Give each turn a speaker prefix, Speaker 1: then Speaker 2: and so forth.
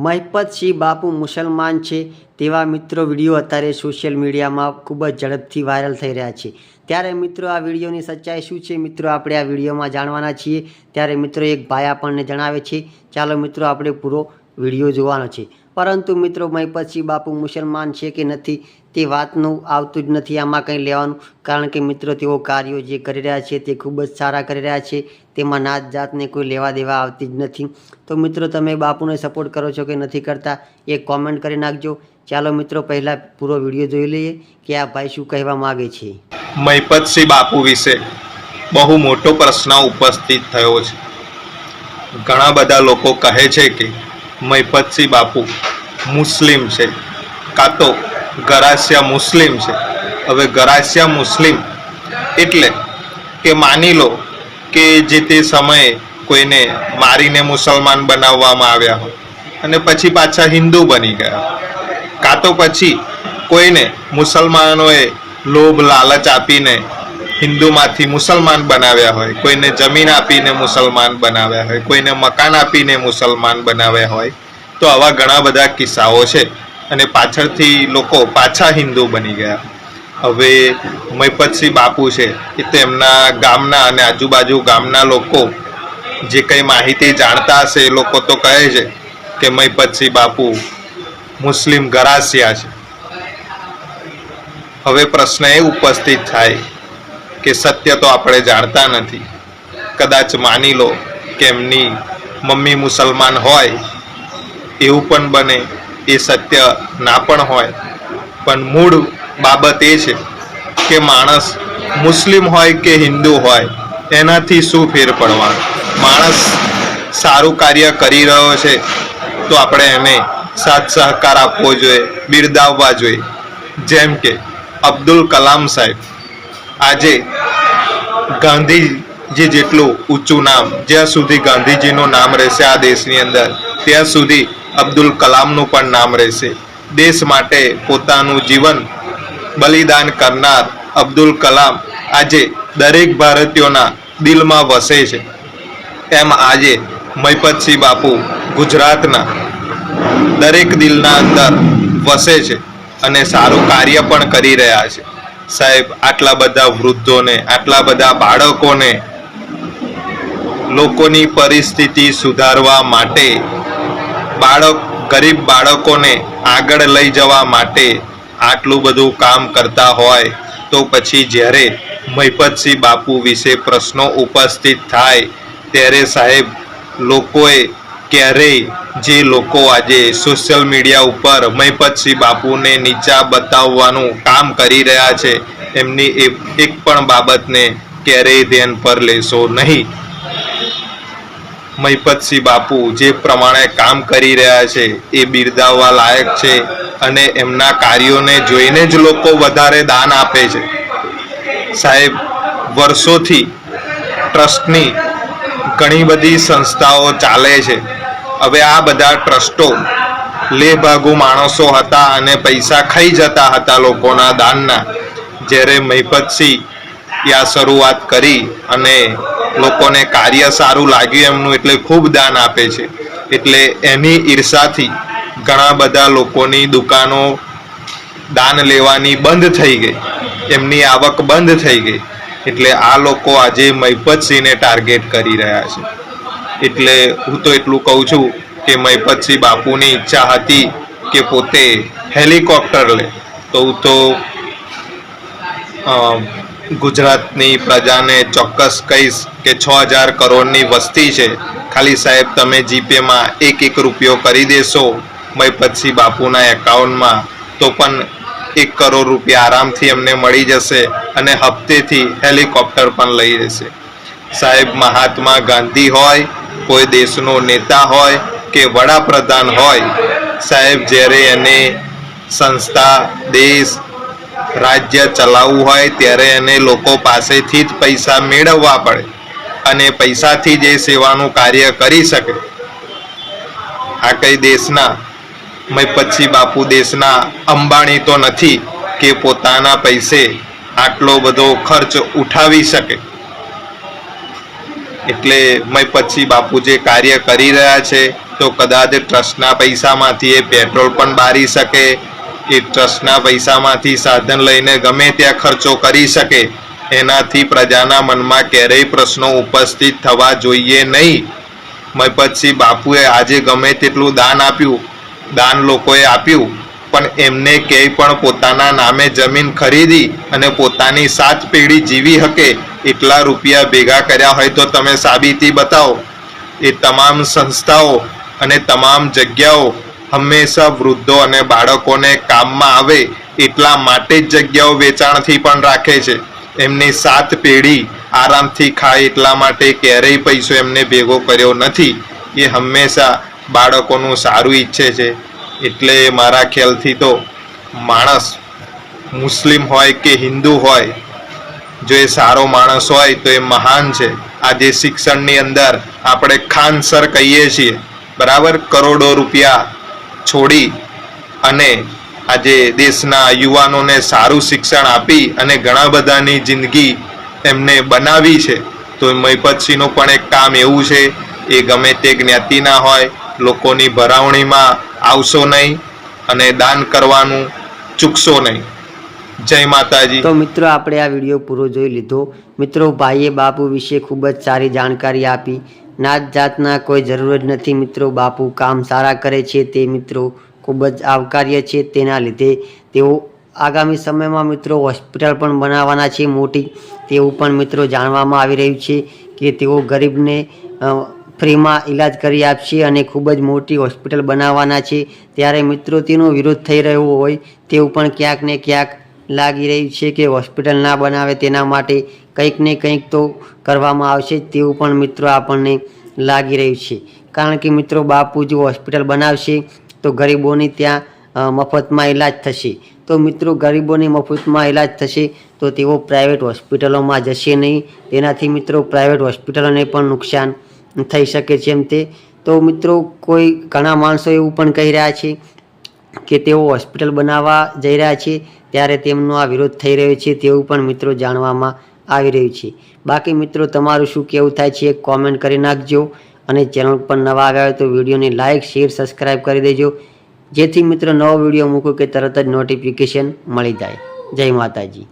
Speaker 1: મહિપતસિંહ બાપુ મુસલમાન છે તેવા મિત્રો વિડીયો અત્યારે સોશિયલ મીડિયામાં ખૂબ જ ઝડપથી વાયરલ થઈ રહ્યા છે। ત્યારે મિત્રો આ વિડીયોની સચ્ચાઈ શું છે મિત્રો આપણે આ વિડીયોમાં જાણવાના છીએ। ત્યારે મિત્રો એક ભાઈ આપણને જણાવે છે, ચાલો મિત્રો આપણે પૂરો વિડીયો જોવાનો છે। પરંતુ મિત્રો મહિપતસિંહ બાપુ મુસલમાન છે કે નથી તે વાતનું આવતું જ નથી આમાં કંઈ લેવાનું, કારણ કે મિત્રો તેઓ કાર્યો જે કરી રહ્યા છે તે ખૂબ જ સારા કરી રહ્યા છે, તેમાં નાત જાતને કોઈ લેવા દેવા આવતી જ નથી। તો મિત્રો તમે બાપુને સપોર્ટ કરો છો કે નથી કરતા એ કોમેન્ટ કરી નાખજો। ચાલો મિત્રો પહેલાં પૂરો વિડીયો જોઈ લઈએ કે આ ભાઈ શું કહેવા માગે છે।
Speaker 2: મહિપતસિંહ બાપુ વિશે બહુ મોટો પ્રશ્ન ઉપસ્થિત થયો છે। ઘણા બધા લોકો કહે છે કે મહિપતસિંહ બાપુ મુસ્લિમ છે કાં તો ગરાસિયા મુસ્લિમ છે। હવે ગરાસિયા મુસ્લિમ એટલે કે માની લો કે જે તે સમયે કોઈને મારીને મુસલમાન બનાવવામાં આવ્યા હોય અને પછી પાછા હિન્દુ બની ગયા, કાં તો પછી કોઈને મુસલમાનોએ લોભ લાલચ આપીને હિન્દુમાંથી મુસલમાન બનાવ્યા હોય, કોઈને જમીન આપીને મુસલમાન બનાવ્યા હોય, કોઈને મકાન આપીને મુસલમાન બનાવ્યા હોય। તો આવા ઘણા બધા કિસ્સાઓ છે અને પાછળથી લોકો પાછા હિન્દુ બની ગયા। હવે મહિપતસિંહ બાપુ છે એ તો એમના ગામના અને આજુબાજુ ગામના લોકો જે કંઈ માહિતી જાણતા હશે એ લોકો તો કહે છે કે મહિપતસિંહ બાપુ મુસ્લિમ ગરાસિયા છે। હવે પ્રશ્ન એ ઉપસ્થિત થાય કે સત્ય તો આપણે જાણતા નથી, કદાચ માની લો કે એમની મમ્મી મુસલમાન હોય એવું પણ બને, એ સત્ય ના પણ હોય, પણ મૂળ બાબત એ છે કે માણસ મુસ્લિમ હોય કે હિન્દુ હોય એનાથી શું ફેર પડવાનો। માણસ સારું કાર્ય કરી રહ્યો છે તો આપણે એને સાથ સહકાર આપવો જોઈએ, બિરદાવવા જોઈએ। જેમ કે અબ્દુલ કલામ સાહેબ, આજે ગાંધીજી જેટલું ઊંચું નામ, જ્યાં સુધી ગાંધીજીનું નામ રહેશે આ દેશની અંદર ત્યાં સુધી અબ્દુલ કલામનું પણ નામ રહેશે। દેશ માટે પોતાનું જીવન બલિદાન કરનાર અબ્દુલ કલામ આજે દરેક ભારતીયોના દિલમાં વસે છે, એમ આજે મહિપતસિંહ બાપુ ગુજરાતના દરેક દિલના અંદર વસે છે અને સારું કાર્ય પણ કરી રહ્યા છે। સાહેબ આટલા બધા વૃદ્ધોને, આટલા બધા બાળકોને લોકોની પરિસ્થિતિ સુધારવા માટે, ગરીબ બાળકોને આગળ લઈ જવા માટે આટલું બધું કામ કરતા હોય તો પછી જ્યારે મહિપતસિંહ બાપુ વિશે પ્રશ્નો ઉપસ્થિત થાય ત્યારે સાહેબ લોકોએ ક્યારેય, જે લોકો આજે સોશિયલ મીડિયા ઉપર મહિપતસિંહ બાપુને નીચા બતાવવાનું કામ કરી રહ્યા છે એમની એક પણ બાબતને ક્યારેય ધ્યાન પર લેશો નહીં। મહિપતસિંહ બાપુ જે પ્રમાણે કામ કરી રહ્યા છે એ બિરદાવવા લાયક છે અને એમના કાર્યોને જોઈને જ લોકો વધારે દાન આપે છે। સાહેબ વર્ષોથી ટ્રસ્ટની ઘણી બધી સંસ્થાઓ ચાલે છે। હવે આ બધા ટ્રસ્ટો લેભાગુ માણસો હતા અને પૈસા ખાઈ જતા હતા લોકોના દાનના, જ્યારે મહિપતસિંહ આ શરૂઆત કરી અને લોકોને કાર્ય સારું લાગ્યું એમનું એટલે ખૂબ દાન આપે છે, એટલે એની ઈર્ષાથી ઘણા બધા લોકોની દુકાનો દાન લેવાની બંધ થઈ ગઈ, એમની આવક બંધ થઈ ગઈ, એટલે આ લોકો આજે મહિપતસિંહને ટાર્ગેટ કરી રહ્યા છે। એટલે હું તો એટલું કહું છું કે મહિપતસિંહ બાપુની ઈચ્છા હતી કે પોતે હેલિકોપ્ટર લે તો હું તો ગુજરાતની પ્રજાને ચોક્કસ કહીશ કે 6000 કરોડની વસ્તી છે, ખાલી સાહેબ તમે જીપેમાં એક રૂપિયો કરી દેશો મહિપતસિંહ બાપુના એકાઉન્ટમાં તો પણ 1 કરોડ રૂપિયા આરામથી એમને મળી જશે અને હપ્તેથી હેલિકોપ્ટર પણ લઈ જશે। સાહેબ મહાત્મા ગાંધી હોય, કોઈ દેશનો નેતા હોય કે વડાપ્રધાન હોય, સાહેબ જ્યારે એને સંસ્થા, દેશ, રાજ્ય ચલાવવું હોય ત્યારે એને લોકો પાસેથી જ પૈસા મેળવવા પડે અને પૈસાથી જ એ સેવાનું કાર્ય કરી શકે। આ કઈ દેશના મહિપતસિંહ બાપુ દેશના અંબાણી તો નથી કે પોતાના પૈસે આટલો બધો ખર્ચ ઉઠાવી શકે। એટલે મહિપતસિંહ બાપુ જે કાર્ય કરી રહ્યા છે તો કદાચ ટ્રસ્ટના પૈસામાંથી એ પેટ્રોલ પણ બારી શકે, એ ટ્રસ્ટના પૈસામાંથી સાધન લઈને ગમે ત્યાં ખર્ચો કરી શકે. એનાથી પ્રજાના મનમાં ક્યારેય પ્રશ્નો ઉપસ્થિત થવા જોઈએ નહીં. મહિપતસિંહ બાપુએ આજે ગમે તેટલું દાન આપ્યું, દાન લોકોએ આપ્યું, પણ એમને ક્યાંય પણ પોતાના નામે જમીન ખરીદી અને પોતાની 7 પેઢી જીવી શકે એટલા રૂપિયા ભેગા કર્યા હોય તો તમે સાબિતી બતાવો. એ તમામ સંસ્થાઓ અને તમામ જગ્યાઓ હંમેશા વૃદ્ધો અને બાળકોને કામમાં આવે એટલા માટે જ જગ્યાઓ વેચાણથી પણ રાખે છે. એમની 7 પેઢી આરામથી ખાય એટલા માટે ક્યારેય પૈસો એમને ભેગો કર્યો નથી. એ હંમેશા બાળકોનું સારું ઈચ્છે છે. એટલે મારા ખ્યાલથી તો માણસ મુસ્લિમ હોય કે હિન્દુ હોય, જો એ સારો માણસ હોય તો એ મહાન છે. આજે શિક્ષણની અંદર આપણે ખાનસર કહીએ છીએ, બરાબર, કરોડો રૂપિયા છોડી અને આજે દેશના યુવાનોને સારું શિક્ષણ આપી અને ઘણા બધાની જિંદગી એમને બનાવી છે. તો મહિપતસિંહનું પણ એક કામ એવું છે, એ ગમે તે જ્ઞાતિના હોય, લોકોની ભરાવણીમાં આવશો નહીં અને દાન કરવાનું ચૂકશો નહીં. જય માતાજી.
Speaker 1: તો મિત્રો આપણે આ વિડીયો પૂરો જોઈ લીધો. મિત્રો ભાઈએ બાપુ વિશે ખૂબ જ સારી જાણકારી આપી. નાત જાતના કોઈ જરૂર જ નથી મિત્રો, બાપુ કામ સારા કરે છે તે મિત્રો ખૂબ જ આવકાર્ય છે. તેના લીધે તેઓ આગામી સમયમાં મિત્રો હોસ્પિટલ પણ બનાવવાના છે મોટી, તેવું પણ મિત્રો જાણવામાં આવી રહ્યું છે કે તેઓ ગરીબને ફ્રીમાં ઈલાજ કરી આપશે અને ખૂબ જ મોટી હોસ્પિટલ બનાવવાના છે. ત્યારે મિત્રો તેનો વિરોધ થઈ રહ્યો હોય તેવું પણ ક્યાંક ને ક્યાંક લાગી રહ્યું છે કે હોસ્પિટલ ના બનાવે તેના માટે કંઈક ને કંઈક તો કરવામાં આવશે તેવું પણ મિત્રો આપણને લાગી રહ્યું છે. કારણ કે મિત્રો બાપુ જો હોસ્પિટલ બનાવશે તો ગરીબોની ત્યાં મફતમાં ઈલાજ થશે. તો મિત્રો ગરીબોની મફતમાં ઈલાજ થશે તો તેઓ પ્રાઇવેટ હોસ્પિટલોમાં જશે નહીં. તેનાથી મિત્રો પ્રાઇવેટ હોસ્પિટલોને પણ નુકસાન થઈ શકે છે એમ તે. તો મિત્રો કોઈ ઘણા માણસો એવું પણ કહી રહ્યા છે કે તેઓ હોસ્પિટલ બનાવવા જઈ રહ્યા છે ત્યારે તેમનો આ વિરોધ થઈ રહ્યો છે તેવું પણ મિત્રો જાણવામાં આવી રહ્યું છે. બાકી મિત્રો તમારું શું કહેવું થાય છે એક કોમેન્ટ કરી નાખજો અને ચેનલ પર નવા આવ્યા હોય તો વિડીયોને લાઇક, શેર, સબસ્ક્રાઈબ કરી દેજો, જેથી મિત્રો નવો વિડીયો મૂકો કે તરત જ નોટિફિકેશન મળી જાય. જય માતાજી.